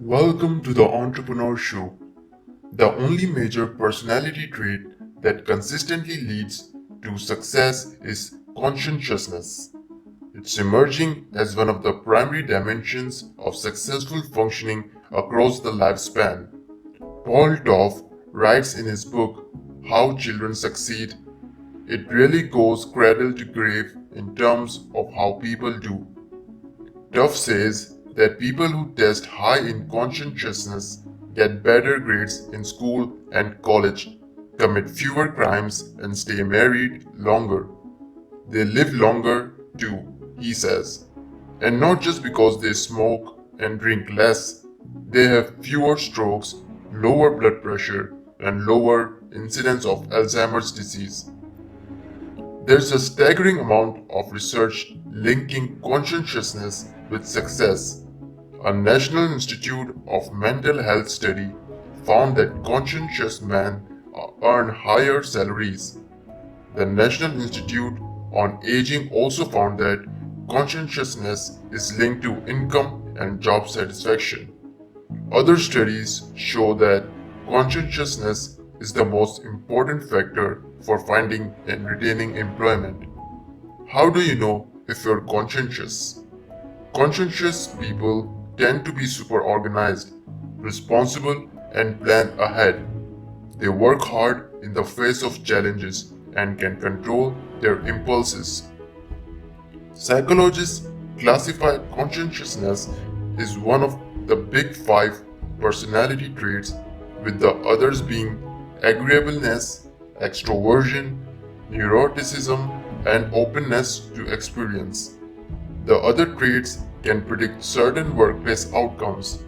Welcome to the Entrepreneur Show. The only major personality trait that consistently leads to success is conscientiousness. It's emerging as one of the primary dimensions of successful functioning across the lifespan. Paul Toff writes in his book, How Children Succeed, it really goes cradle to grave in terms of how people do. Duff says that people who test high in conscientiousness get better grades in school and college, commit fewer crimes, and stay married longer. They live longer too, he says. And not just because they smoke and drink less, they have fewer strokes, lower blood pressure, and lower incidence of Alzheimer's disease. There's a staggering amount of research linking conscientiousness with success. A National Institute of Mental Health study found that conscientious men earn higher salaries. The National Institute on Aging also found that conscientiousness is linked to income and job satisfaction. Other studies show that conscientiousness is the most important factor for finding and retaining employment. How do you know if you're conscientious? Conscientious people tend to be super organized, responsible, and plan ahead. They work hard in the face of challenges and can control their impulses. Psychologists classify conscientiousness as one of the big five personality traits, with the others being agreeableness, extroversion, neuroticism, and openness to experience. The other traits can predict certain workplace outcomes.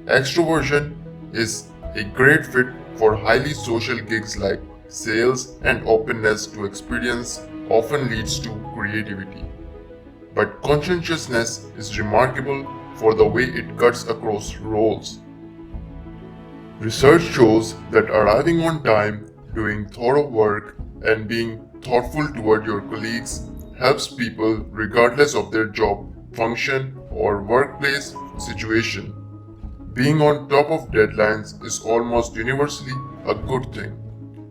Extroversion is a great fit for highly social gigs like sales, and openness to experience often leads to creativity. But conscientiousness is remarkable for the way it cuts across roles. Research shows that arriving on time, doing thorough work, and being thoughtful toward your colleagues helps people, regardless of their job function or workplace situation. Being on top of deadlines is almost universally a good thing,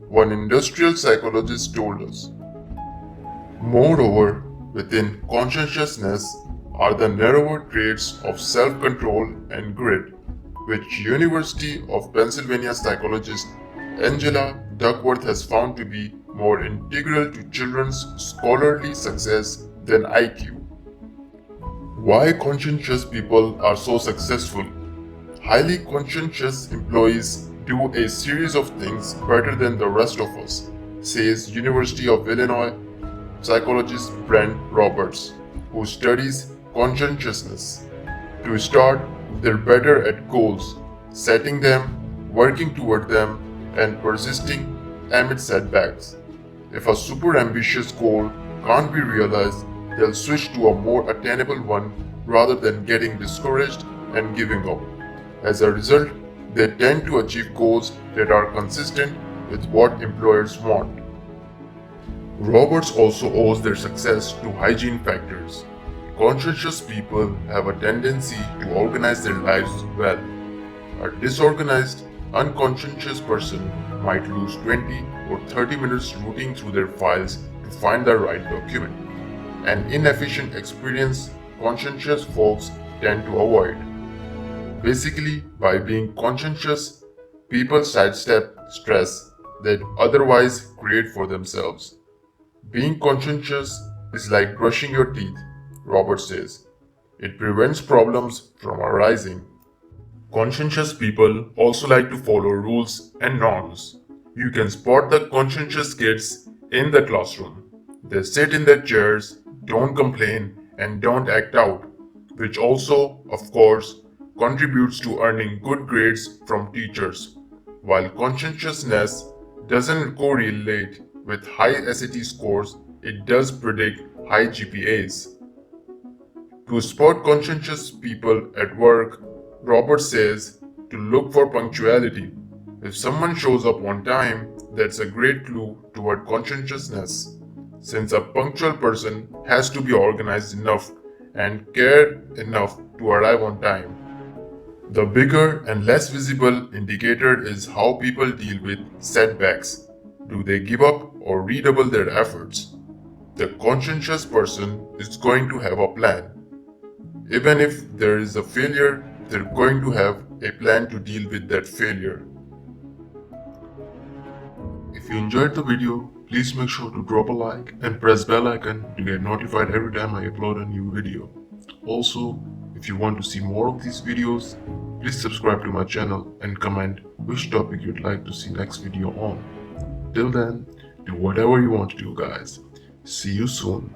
one industrial psychologist told us. Moreover, within conscientiousness are the narrower traits of self-control and grit, which University of Pennsylvania psychologist Angela Duckworth has found to be more integral to children's scholarly success than IQ. Why conscientious people are so successful? Highly conscientious employees do a series of things better than the rest of us, says University of Illinois psychologist Brent Roberts, who studies conscientiousness. To start, they're better at goals, setting them, working toward them, and persisting amid setbacks. If a super ambitious goal can't be realized, they'll switch to a more attainable one rather than getting discouraged and giving up. As a result, they tend to achieve goals that are consistent with what employers want. Roberts also owes their success to hygiene factors. Conscientious people have a tendency to organize their lives well. A disorganized, unconscientious person might lose 20 or 30 minutes rooting through their files to find the right document, an inefficient experience conscientious folks tend to avoid. Basically, by being conscientious, people sidestep stress they'd otherwise create for themselves. Being conscientious is like brushing your teeth, Roberts says. It prevents problems from arising. Conscientious people also like to follow rules and norms. You can spot the conscientious kids in the classroom. They sit in their chairs, don't complain, and don't act out, which also, of course, contributes to earning good grades from teachers. While conscientiousness doesn't correlate with high SAT scores, it does predict high GPAs. To spot conscientious people at work, Robert says to look for punctuality. If someone shows up on time, that's a great clue toward conscientiousness, since a punctual person has to be organized enough and care enough to arrive on time. The bigger and less visible indicator is how people deal with setbacks. Do they give up or redouble their efforts? The conscientious person is going to have a plan. Even if there is a failure, they're going to have a plan to deal with that failure. If you enjoyed the video, please make sure to drop a like and press bell icon to get notified every time I upload a new video. Also, if you want to see more of these videos, please subscribe to my channel and comment which topic you'd like to see next video on. Till then, do whatever you want to do, guys. See you soon.